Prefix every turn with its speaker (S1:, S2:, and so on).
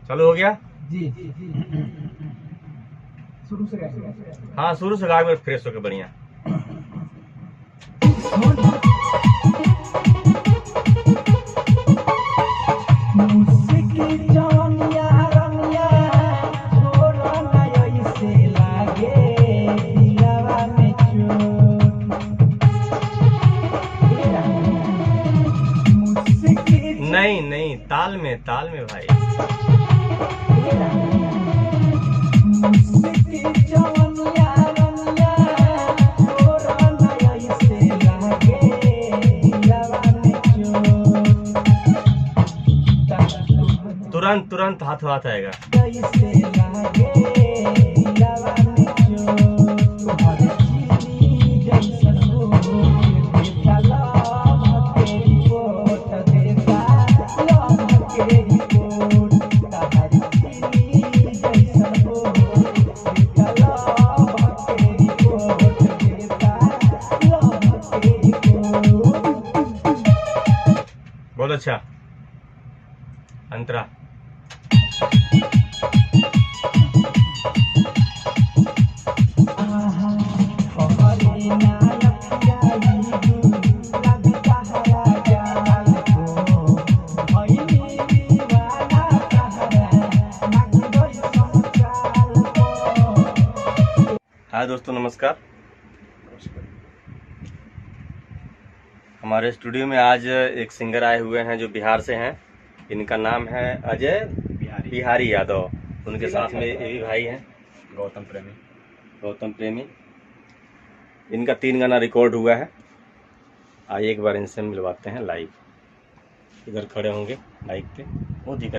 S1: चालू हो गया
S2: जी शुरू से
S1: हाँ, शुरू से गा के फ्रेश होके बढ़िया। नहीं नहीं, ताल में भाई। तुरंत तुरंत हाथों हाथ आएगा। बहुत अच्छा अंतरा। हाय दोस्तों, नमस्कार। हमारे स्टूडियो में आज एक सिंगर आए हुए हैं जो बिहार से हैं। इनका नाम है अजय बिहारी यादव। उनके साथ में ये भी भाई हैं गौतम प्रेमी। इनका 3 गाना रिकॉर्ड हुआ है। आइए एक बार इनसे मिलवाते हैं लाइव। इधर खड़े होंगे माइक पे, वो दिखा